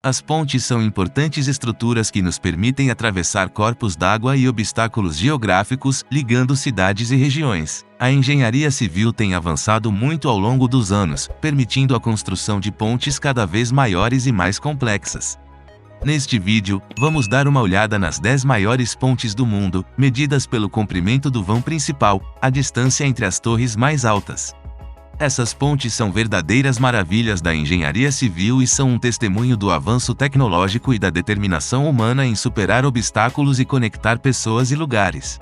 As pontes são importantes estruturas que nos permitem atravessar corpos d'água e obstáculos geográficos, ligando cidades e regiões. A engenharia civil tem avançado muito ao longo dos anos, permitindo a construção de pontes cada vez maiores e mais complexas. Neste vídeo, vamos dar uma olhada nas 10 maiores pontes do mundo, medidas pelo comprimento do vão principal, a distância entre as torres mais altas. Essas pontes são verdadeiras maravilhas da engenharia civil e são um testemunho do avanço tecnológico e da determinação humana em superar obstáculos e conectar pessoas e lugares.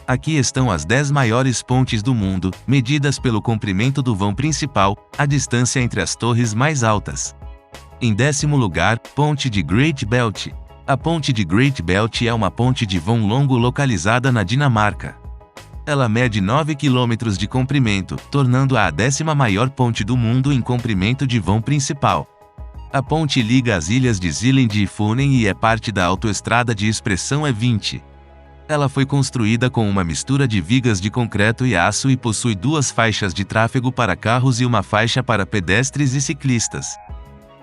Aqui estão as 10 maiores pontes do mundo, medidas pelo comprimento do vão principal, a distância entre as torres mais altas. Em 10º lugar, Ponte de Great Belt. A Ponte de Great Belt é uma ponte de vão longo localizada na Dinamarca. Ela mede 9 km de comprimento, tornando-a a 10ª maior ponte do mundo em comprimento de vão principal. A ponte liga as ilhas de Zeeland e Funen e é parte da autoestrada de expressão E20. Ela foi construída com uma mistura de vigas de concreto e aço e possui 2 faixas de tráfego para carros e uma faixa para pedestres e ciclistas.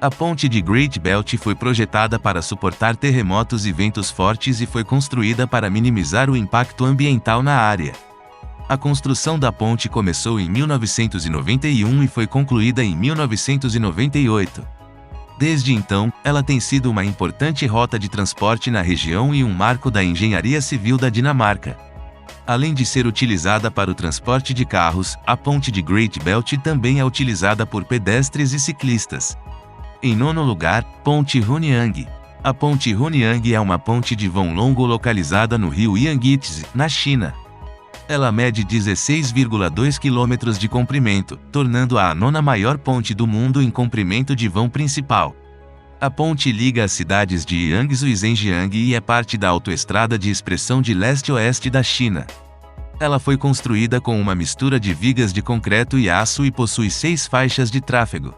A ponte de Great Belt foi projetada para suportar terremotos e ventos fortes e foi construída para minimizar o impacto ambiental na área. A construção da ponte começou em 1991 e foi concluída em 1998. Desde então, ela tem sido uma importante rota de transporte na região e um marco da engenharia civil da Dinamarca. Além de ser utilizada para o transporte de carros, a ponte de Great Belt também é utilizada por pedestres e ciclistas. Em 9º lugar, Ponte Hunyang. A Ponte Hunyang é uma ponte de vão longo localizada no rio Yangtze, na China. Ela mede 16,2 km de comprimento, tornando-a a 9ª maior ponte do mundo em comprimento de vão principal. A ponte liga as cidades de Yangzhou e Zhenjiang e é parte da autoestrada de expressão de leste-oeste da China. Ela foi construída com uma mistura de vigas de concreto e aço e possui 6 faixas de tráfego.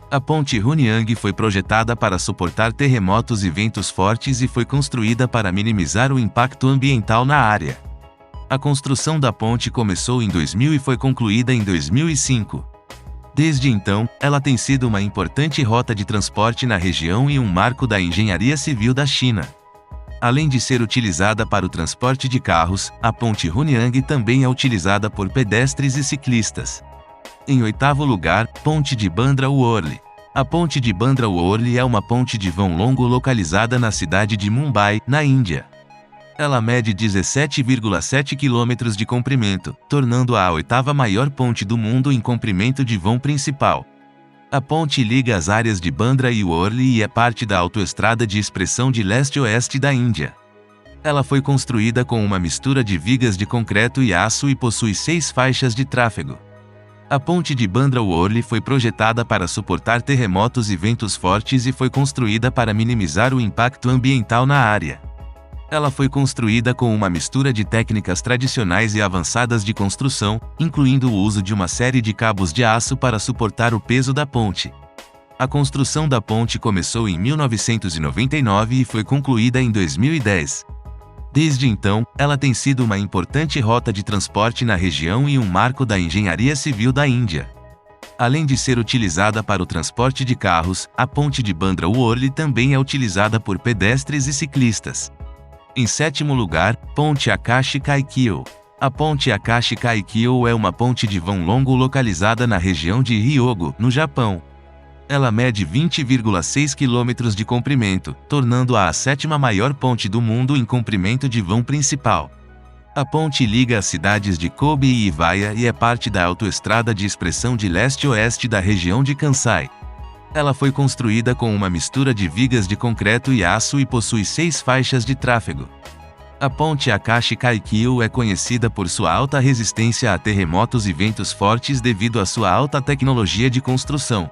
A ponte Hunyang foi projetada para suportar terremotos e ventos fortes e foi construída para minimizar o impacto ambiental na área. A construção da ponte começou em 2000 e foi concluída em 2005. Desde então, ela tem sido uma importante rota de transporte na região e um marco da engenharia civil da China. Além de ser utilizada para o transporte de carros, a ponte Hunyang também é utilizada por pedestres e ciclistas. Em 8º lugar, Ponte de Bandra Worli. A Ponte de Bandra Worli é uma ponte de vão longo localizada na cidade de Mumbai, na Índia. Ela mede 17,7 km de comprimento, tornando-a a 8ª maior ponte do mundo em comprimento de vão principal. A ponte liga as áreas de Bandra e Worli e é parte da autoestrada de expressão de leste-oeste da Índia. Ela foi construída com uma mistura de vigas de concreto e aço e possui 6 faixas de tráfego. A ponte de Bandra Worli foi projetada para suportar terremotos e ventos fortes e foi construída para minimizar o impacto ambiental na área. Ela foi construída com uma mistura de técnicas tradicionais e avançadas de construção, incluindo o uso de uma série de cabos de aço para suportar o peso da ponte. A construção da ponte começou em 1999 e foi concluída em 2010. Desde então, ela tem sido uma importante rota de transporte na região e um marco da engenharia civil da Índia. Além de ser utilizada para o transporte de carros, a ponte de Bandra Worli também é utilizada por pedestres e ciclistas. Em 7º lugar, Ponte Akashi Kaikyo. A Ponte Akashi Kaikyo é uma ponte de vão longo localizada na região de Hyogo, no Japão. Ela mede 20,6 km de comprimento, tornando-a a 7ª maior ponte do mundo em comprimento de vão principal. A ponte liga as cidades de Kobe e Iwaya e é parte da autoestrada de expressão de leste-oeste da região de Kansai. Ela foi construída com uma mistura de vigas de concreto e aço e possui 6 faixas de tráfego. A ponte Akashi Kaikyo é conhecida por sua alta resistência a terremotos e ventos fortes devido à sua alta tecnologia de construção.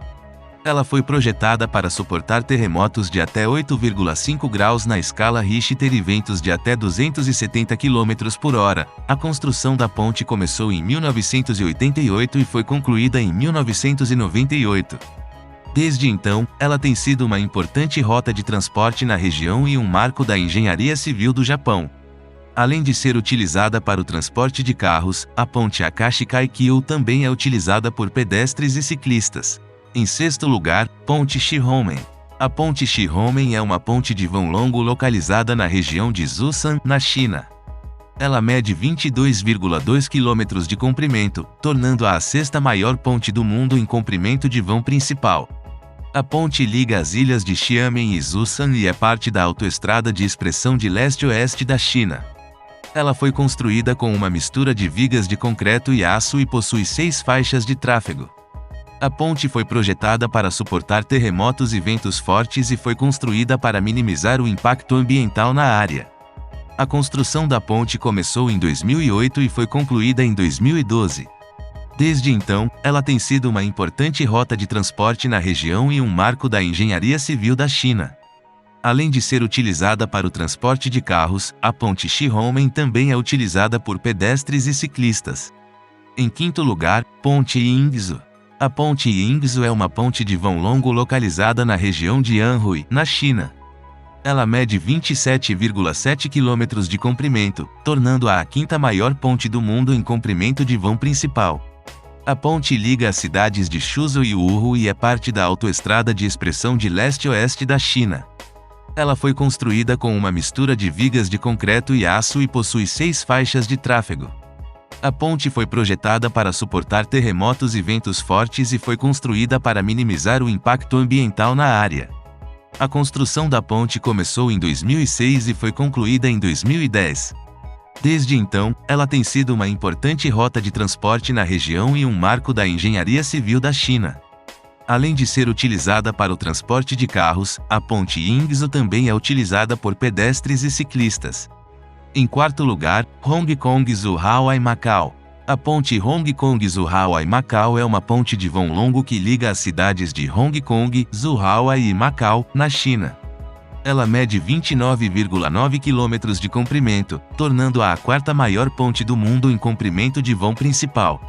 Ela foi projetada para suportar terremotos de até 8,5 graus na escala Richter e ventos de até 270 km por hora. A construção da ponte começou em 1988 e foi concluída em 1998. Desde então, ela tem sido uma importante rota de transporte na região e um marco da engenharia civil do Japão. Além de ser utilizada para o transporte de carros, a ponte Akashi Kaikyo também é utilizada por pedestres e ciclistas. Em 6º lugar, Ponte Shihomen. A ponte Shihomen é uma ponte de vão longo localizada na região de Zhoushan, na China. Ela mede 22,2 km de comprimento, tornando-a a sexta maior ponte do mundo em comprimento de vão principal. A ponte liga as ilhas de Xiamen e Zhoushan e é parte da Autoestrada de Expressão de Leste-Oeste da China. Ela foi construída com uma mistura de vigas de concreto e aço e possui 6 faixas de tráfego. A ponte foi projetada para suportar terremotos e ventos fortes e foi construída para minimizar o impacto ambiental na área. A construção da ponte começou em 2008 e foi concluída em 2012. Desde então, ela tem sido uma importante rota de transporte na região e um marco da engenharia civil da China. Além de ser utilizada para o transporte de carros, a ponte Shihomen também é utilizada por pedestres e ciclistas. Em quinto lugar, ponte Yingzhou. A ponte Yingzhou é uma ponte de vão longo localizada na região de Anhui, na China. Ela mede 27,7 km de comprimento, tornando-a a quinta maior ponte do mundo em comprimento de vão principal. A ponte liga as cidades de Suzhou e Wuhu e é parte da Autoestrada de Expressão de Leste-Oeste da China. Ela foi construída com uma mistura de vigas de concreto e aço e possui 6 faixas de tráfego. A ponte foi projetada para suportar terremotos e ventos fortes e foi construída para minimizar o impacto ambiental na área. A construção da ponte começou em 2006 e foi concluída em 2010. Desde então, ela tem sido uma importante rota de transporte na região e um marco da engenharia civil da China. Além de ser utilizada para o transporte de carros, a ponte Yingzhou também é utilizada por pedestres e ciclistas. Em quarto lugar, Hong Kong-Zhuhai Macau. A ponte Hong Kong-Zhuhai Macau é uma ponte de vão longo que liga as cidades de Hong Kong, Zhuhai e Macau, na China. Ela mede 29,9 km de comprimento, tornando-a a quarta maior ponte do mundo em comprimento de vão principal.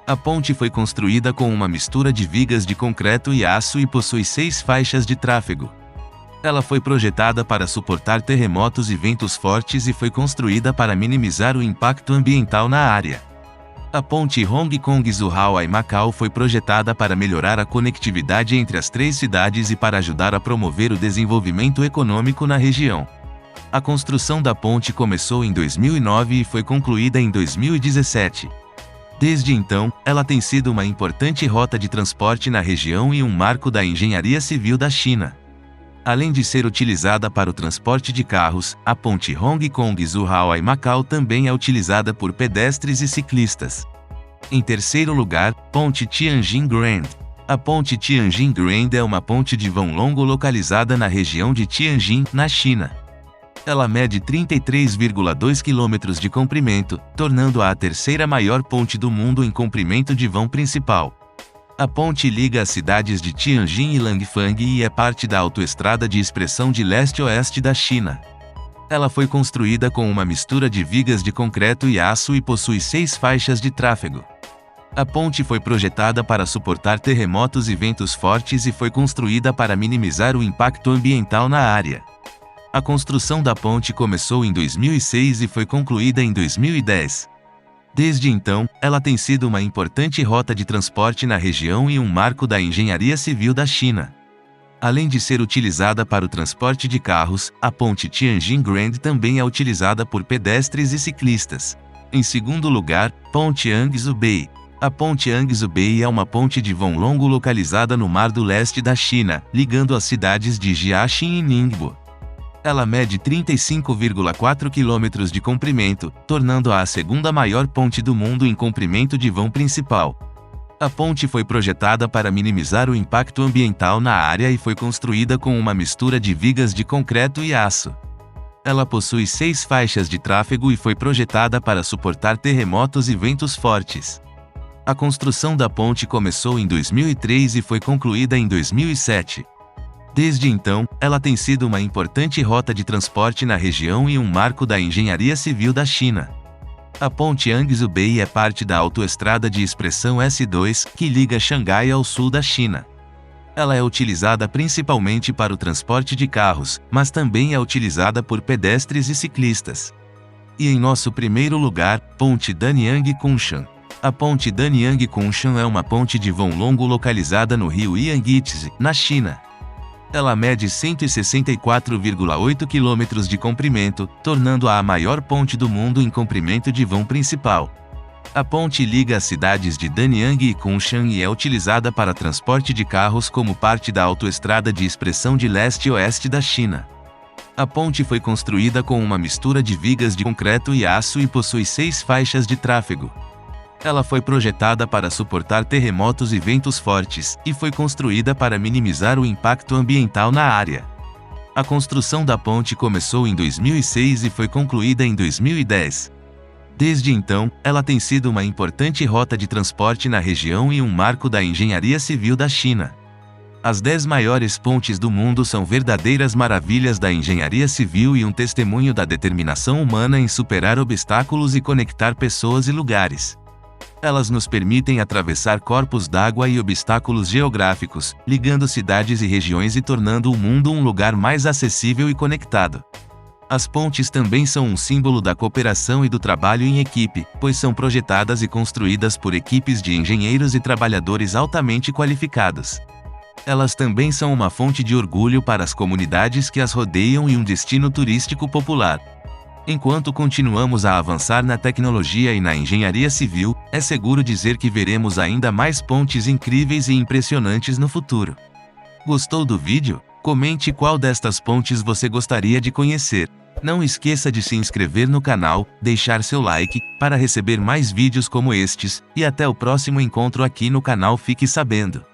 A ponte foi construída com uma mistura de vigas de concreto e aço e possui 6 faixas de tráfego. Ela foi projetada para suportar terremotos e ventos fortes e foi construída para minimizar o impacto ambiental na área. A ponte Hong Kong-Zhuhai Macau foi projetada para melhorar a conectividade entre as 3 cidades e para ajudar a promover o desenvolvimento econômico na região. A construção da ponte começou em 2009 e foi concluída em 2017. Desde então, ela tem sido uma importante rota de transporte na região e um marco da engenharia civil da China. Além de ser utilizada para o transporte de carros, a ponte Hong Kong-Zhuhai Macau também é utilizada por pedestres e ciclistas. Em terceiro lugar, ponte Tianjin Grand. A ponte Tianjin Grand é uma ponte de vão longo localizada na região de Tianjin, na China. Ela mede 33,2 km de comprimento, tornando-a a terceira maior ponte do mundo em comprimento de vão principal. A ponte liga as cidades de Tianjin e Langfang e é parte da Autoestrada de Expressão de Leste-Oeste da China. Ela foi construída com uma mistura de vigas de concreto e aço e possui 6 faixas de tráfego. A ponte foi projetada para suportar terremotos e ventos fortes e foi construída para minimizar o impacto ambiental na área. A construção da ponte começou em 2006 e foi concluída em 2010. Desde então, ela tem sido uma importante rota de transporte na região e um marco da engenharia civil da China. Além de ser utilizada para o transporte de carros, a ponte Tianjin Grand também é utilizada por pedestres e ciclistas. Em segundo lugar, ponte Yangtze Bay. A ponte Yangtze Bay é uma ponte de vão longo localizada no Mar do Leste da China, ligando as cidades de Jiaxing e Ningbo. Ela mede 35,4 km de comprimento, tornando-a a segunda maior ponte do mundo em comprimento de vão principal. A ponte foi projetada para minimizar o impacto ambiental na área e foi construída com uma mistura de vigas de concreto e aço. Ela possui 6 faixas de tráfego e foi projetada para suportar terremotos e ventos fortes. A construção da ponte começou em 2003 e foi concluída em 2007. Desde então, ela tem sido uma importante rota de transporte na região e um marco da engenharia civil da China. A ponte Yangtze Bay é parte da Autoestrada de Expressão S2, que liga Xangai ao sul da China. Ela é utilizada principalmente para o transporte de carros, mas também é utilizada por pedestres e ciclistas. E em nosso primeiro lugar, ponte Danyang Kunshan. A ponte Danyang Kunshan é uma ponte de vão longo localizada no rio Yangtze, na China. Ela mede 164,8 km de comprimento, tornando-a a maior ponte do mundo em comprimento de vão principal. A ponte liga as cidades de Danyang e Kunshan e é utilizada para transporte de carros como parte da autoestrada de expressão de leste-oeste da China. A ponte foi construída com uma mistura de vigas de concreto e aço e possui 6 faixas de tráfego. Ela foi projetada para suportar terremotos e ventos fortes, e foi construída para minimizar o impacto ambiental na área. A construção da ponte começou em 2006 e foi concluída em 2010. Desde então, ela tem sido uma importante rota de transporte na região e um marco da engenharia civil da China. As 10 maiores pontes do mundo são verdadeiras maravilhas da engenharia civil e um testemunho da determinação humana em superar obstáculos e conectar pessoas e lugares. Elas nos permitem atravessar corpos d'água e obstáculos geográficos, ligando cidades e regiões e tornando o mundo um lugar mais acessível e conectado. As pontes também são um símbolo da cooperação e do trabalho em equipe, pois são projetadas e construídas por equipes de engenheiros e trabalhadores altamente qualificados. Elas também são uma fonte de orgulho para as comunidades que as rodeiam e um destino turístico popular. Enquanto continuamos a avançar na tecnologia e na engenharia civil, é seguro dizer que veremos ainda mais pontes incríveis e impressionantes no futuro. Gostou do vídeo? Comente qual destas pontes você gostaria de conhecer. Não esqueça de se inscrever no canal, deixar seu like, para receber mais vídeos como estes, e até o próximo encontro aqui no canal Fique Sabendo.